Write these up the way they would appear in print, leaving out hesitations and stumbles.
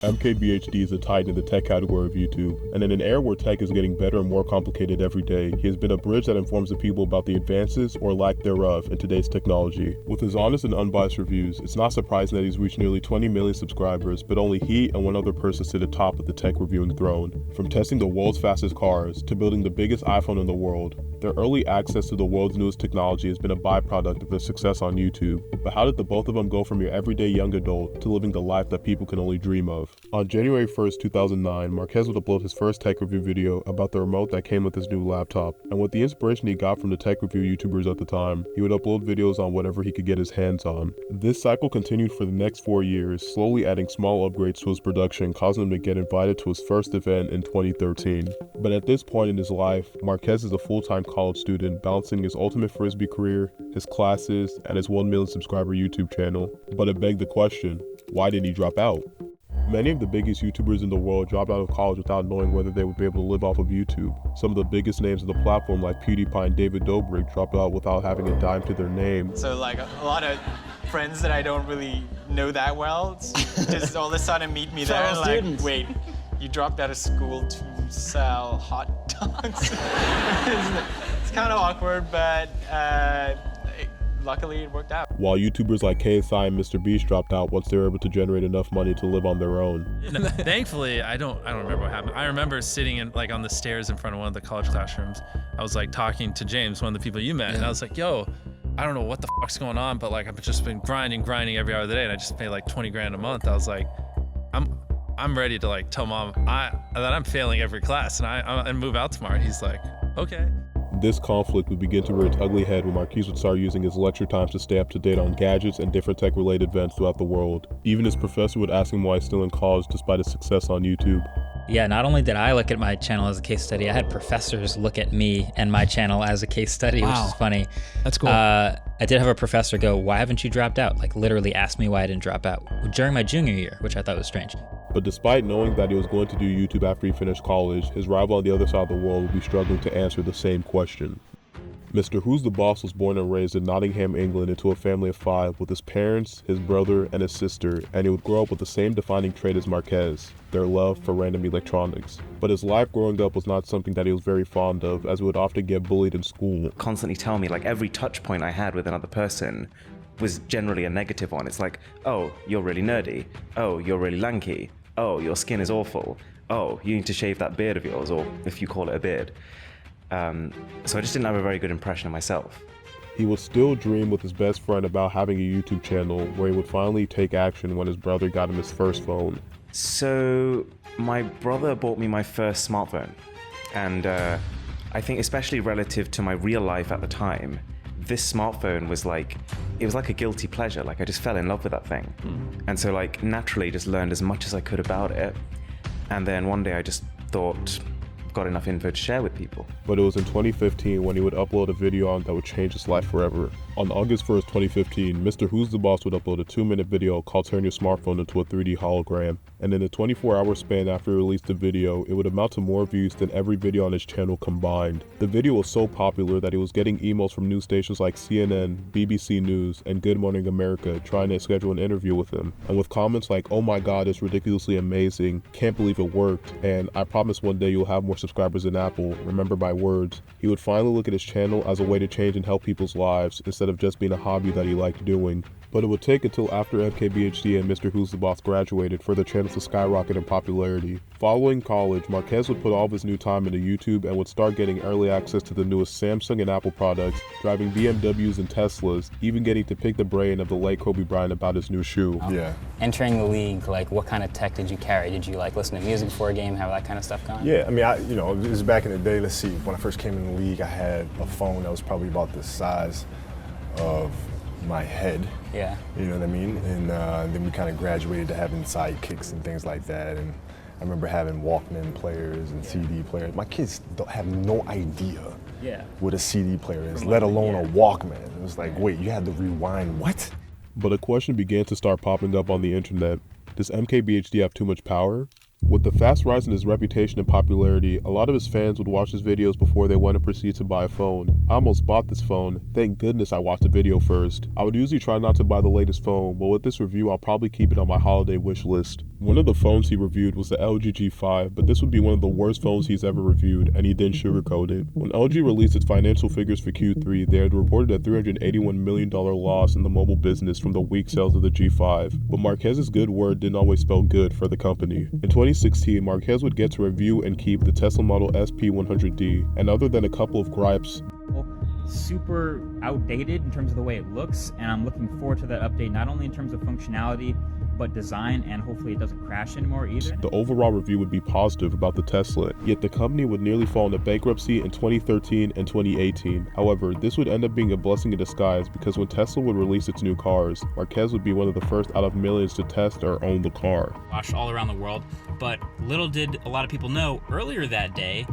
MKBHD is a titan in the tech category of YouTube, and in an era where tech is getting better and more complicated every day, he has been a bridge that informs the people about the advances, or lack thereof, in today's technology. With his honest and unbiased reviews, it's not surprising that he's reached nearly 20 million subscribers, but only he and one other person sit atop of the tech reviewing throne. From testing the world's fastest cars, to building the biggest iPhone in the world, their early access to the world's newest technology has been a byproduct of their success on YouTube. But how did the both of them go from your everyday young adult to living the life that people can only dream of? On January 1st, 2009, Marques would upload his first tech review video about the remote that came with his new laptop. And with the inspiration he got from the tech review YouTubers at the time, he would upload videos on whatever he could get his hands on. This cycle continued for the next 4 years, slowly adding small upgrades to his production, causing him to get invited to his first event in 2013. But at this point in his life, Marques is a full-time college student, balancing his ultimate frisbee career, his classes, and his 1 million subscriber YouTube channel. But it begged the question, why did he drop out? Many of the biggest YouTubers in the world dropped out of college without knowing whether they would be able to live off of YouTube. Some of the biggest names of the platform, like PewDiePie and David Dobrik, dropped out without having a dime to their name. So like a lot of friends that I don't really know that well, just all of a sudden meet me there and like, wait, you dropped out of school to sell hot dogs? It's kind of awkward, but luckily it worked out. While YouTubers like KSI and MrBeast dropped out once they were able to generate enough money to live on their own. Thankfully, I don't remember what happened. I remember sitting on the stairs in front of one of the college classrooms. I was like talking to James, one of the people you met, and I was like, yo, I don't know what the fuck's going on, but like I've just been grinding every hour of the day, and I just paid like 20 grand a month. I was like, I'm ready to like tell mom that I'm failing every class and move out tomorrow. And he's like, okay. This conflict would begin to rear its ugly head when Marques would start using his lecture times to stay up to date on gadgets and different tech-related events throughout the world. Even his professor would ask him why he's still in college despite his success on YouTube. Yeah, not only did I look at my channel as a case study, I had professors look at me and my channel as a case study, which is funny. That's cool. I did have a professor go, why haven't you dropped out? Like literally asked me why I didn't drop out during my junior year, which I thought was strange. But despite knowing that he was going to do YouTube after he finished college, his rival on the other side of the world would be struggling to answer the same question. Mrwhosetheboss was born and raised in Nottingham, England into a family of 5 with his parents, his brother, and his sister, and he would grow up with the same defining trait as Marques, their love for random electronics. But his life growing up was not something that he was very fond of, as he would often get bullied in school. Constantly tell me, like every touch point I had with another person was generally a negative one. It's like, oh, you're really nerdy. Oh, you're really lanky. Oh, your skin is awful. Oh, you need to shave that beard of yours, or if you call it a beard. So I just didn't have a very good impression of myself. He would still dream with his best friend about having a YouTube channel where he would finally take action when his brother got him his first phone. So my brother bought me my first smartphone. And I think especially relative to my real life at the time, this smartphone was like, it was like a guilty pleasure. Like I just fell in love with that thing. And so like naturally just learned as much as I could about it. And then one day I just thought, got enough info to share with people. But it was in 2015 when he would upload a video that would change his life forever. On August 1st, 2015, Mrwhosetheboss would upload a 2-minute video called Turn Your Smartphone into a 3D Hologram. And in a 24-hour span after he released the video, it would amount to more views than every video on his channel combined. The video was so popular that he was getting emails from news stations like CNN, BBC News, and Good Morning America trying to schedule an interview with him. And with comments like, oh my god, it's ridiculously amazing, can't believe it worked, and I promise one day you'll have more subscribers than Apple, remember my words, he would finally look at his channel as a way to change and help people's lives instead of just being a hobby that he liked doing. But it would take until after MKBHD and Mrwhosetheboss graduated for their channels to skyrocket in popularity. Following college, Marques would put all of his new time into YouTube and would start getting early access to the newest Samsung and Apple products, driving BMWs and Teslas, even getting to pick the brain of the late Kobe Bryant about his new shoe. Yeah. Entering the league, like what kind of tech did you carry? Did you like listen to music before a game, have that kind of stuff going? Yeah, I mean, it was back in the day. Let's see, when I first came in the league, I had a phone that was probably about the size of my head. Yeah. You know what I mean? And then we kind of graduated to having sidekicks and things like that. And I remember having Walkman players and CD players. My kids don't have no idea what a CD player is, let alone a Walkman. It was like, wait, you had to rewind what? But a question began to start popping up on the internet. Does MKBHD have too much power? With the fast rise in his reputation and popularity, a lot of his fans would watch his videos before they went and proceed to buy a phone. I almost bought this phone. Thank goodness I watched the video first. I would usually try not to buy the latest phone, but with this review I'll probably keep it on my holiday wish list. One of the phones he reviewed was the LG G5, but this would be one of the worst phones he's ever reviewed, and he didn't sugarcoat it. When LG released its financial figures for Q3, they had reported a $381 million loss in the mobile business from the weak sales of the G5, but Marques's good word didn't always spell good for the company. In 2016, Marques would get to review and keep the Tesla Model SP100D, and other than a couple of gripes, super outdated in terms of the way it looks, and I'm looking forward to that update, not only in terms of functionality, but design, and hopefully it doesn't crash anymore either. The overall review would be positive about the Tesla, yet the company would nearly fall into bankruptcy in 2013 and 2018. However, this would end up being a blessing in disguise because when Tesla would release its new cars, Marques would be one of the first out of millions to test or own the car. Watched all around the world, but little did a lot of people know, earlier that day,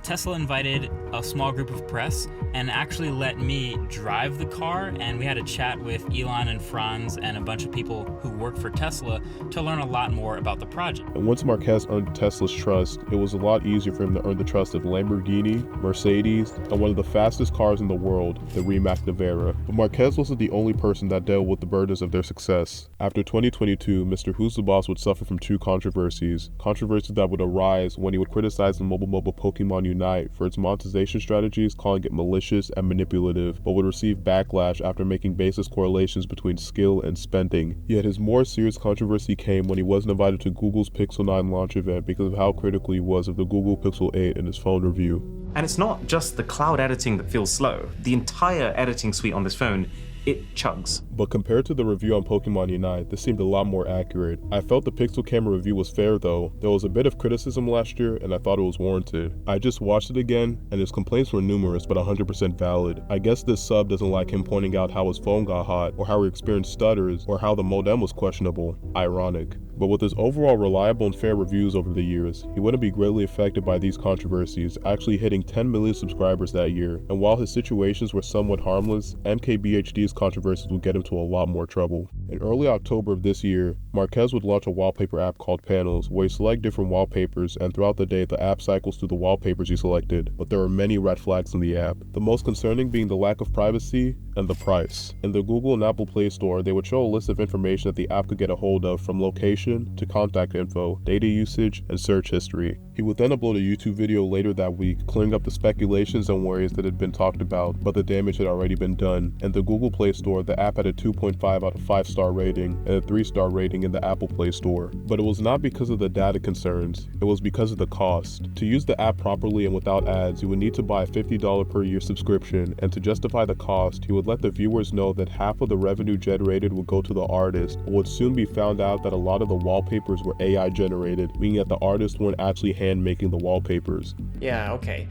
Tesla invited a small group of press and actually let me drive the car, and we had a chat with Elon and Franz and a bunch of people who work for Tesla to learn a lot more about the project. And once Marques earned Tesla's trust, it was a lot easier for him to earn the trust of Lamborghini, Mercedes, and one of the fastest cars in the world, the Rimac Nevera. But Marques wasn't the only person that dealt with the burdens of their success. After 2022, Mrwhosetheboss would suffer from two controversies that would arise when he would criticize the mobile Pokemon Unite for its monetization strategies, calling it malicious and manipulative, but would receive backlash after making baseless correlations between skill and spending. Yet his more serious controversy came when he wasn't invited to Google's Pixel 9 launch event because of how critical he was of the Google Pixel 8 in his phone review. And it's not just the cloud editing that feels slow. The entire editing suite on this phone, it chugs. But compared to the review on Pokemon Unite, this seemed a lot more accurate. I felt the Pixel camera review was fair though. There was a bit of criticism last year and I thought it was warranted. I just watched it again and his complaints were numerous but 100% valid. I guess this sub doesn't like him pointing out how his phone got hot, or how he experienced stutters, or how the modem was questionable. Ironic. But with his overall reliable and fair reviews over the years, he wouldn't be greatly affected by these controversies, actually hitting 10 million subscribers that year. And while his situations were somewhat harmless, MKBHD's controversies would get him to a lot more trouble. In early October of this year, Marques would launch a wallpaper app called Panels, where you select different wallpapers, and throughout the day the app cycles through the wallpapers you selected, but there are many red flags in the app. The most concerning being the lack of privacy and the price. In the Google and Apple Play Store, they would show a list of information that the app could get a hold of, from location to contact info, data usage, and search history. He would then upload a YouTube video later that week, clearing up the speculations and worries that had been talked about, but the damage had already been done. In the Google Play Store, the app had a 2.5 out of 5-star rating and a 3-star rating in the Apple Play Store. But it was not because of the data concerns, it was because of the cost. To use the app properly and without ads, you would need to buy a $50 per year subscription, and to justify the cost, he would let the viewers know that half of the revenue generated would go to the artist, but would soon be found out that a lot of the wallpapers were AI generated, meaning that the artists weren't actually hand making the wallpapers. Yeah, okay.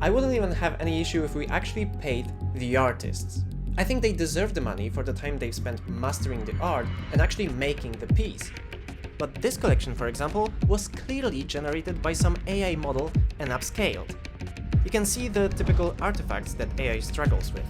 I wouldn't even have any issue if we actually paid the artists. I think they deserve the money for the time they've spent mastering the art and actually making the piece. But this collection, for example, was clearly generated by some AI model and upscaled. You can see the typical artifacts that AI struggles with.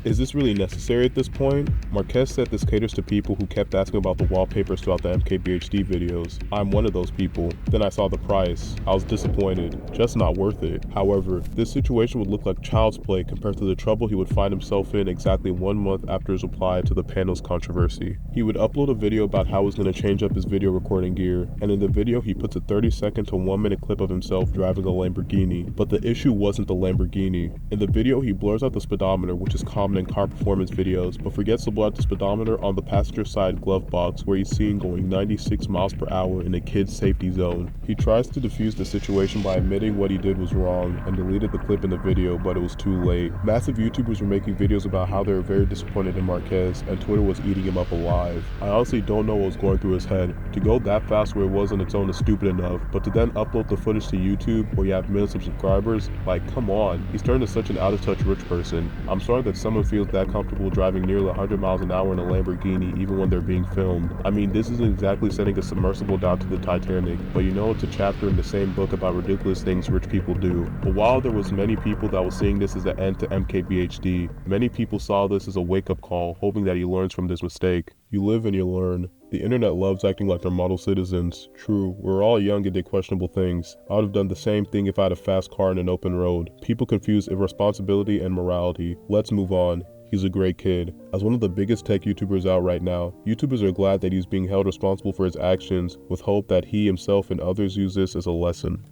Is this really necessary at this point? Marques said this caters to people who kept asking about the wallpapers throughout the MKBHD videos. I'm one of those people. Then I saw the price. I was disappointed. Just not worth it. However, this situation would look like child's play compared to the trouble he would find himself in exactly 1 month after his reply to the Panels controversy. He would upload a video about how he was going to change up his video recording gear, and in the video he puts a 30-second to 1-minute clip of himself driving a Lamborghini. But the issue wasn't the Lamborghini. In the video he blurs out the speedometer, which is common in car performance videos, but forgets to blow out the speedometer on the passenger side glove box where he's seen going 96 miles per hour in a kid's safety zone. He tries to defuse the situation by admitting what he did was wrong and deleted the clip in the video, but it was too late. Massive YouTubers were making videos about how they were very disappointed in Marques, and Twitter was eating him up alive. I honestly don't know what was going through his head. To go that fast where it was on its own is stupid enough, but to then upload the footage to YouTube where you have millions of subscribers, like, come on. He's turned into such an out-of-touch rich person. I'm sorry that someone feels that comfortable driving nearly 100 miles an hour in a Lamborghini even when they're being filmed. I mean, this isn't exactly sending a submersible down to the Titanic, but you know it's a chapter in the same book about ridiculous things rich people do. But while there was many people that were seeing this as the end to MKBHD, many people saw this as a wake-up call, hoping that he learns from this mistake. You live and you learn. The internet loves acting like they're model citizens. True, we're all young and did questionable things. I would have done the same thing if I had a fast car in an open road. People confuse irresponsibility and morality. Let's move on. He's a great kid. As one of the biggest tech YouTubers out right now, YouTubers are glad that he's being held responsible for his actions, with hope that he himself and others use this as a lesson.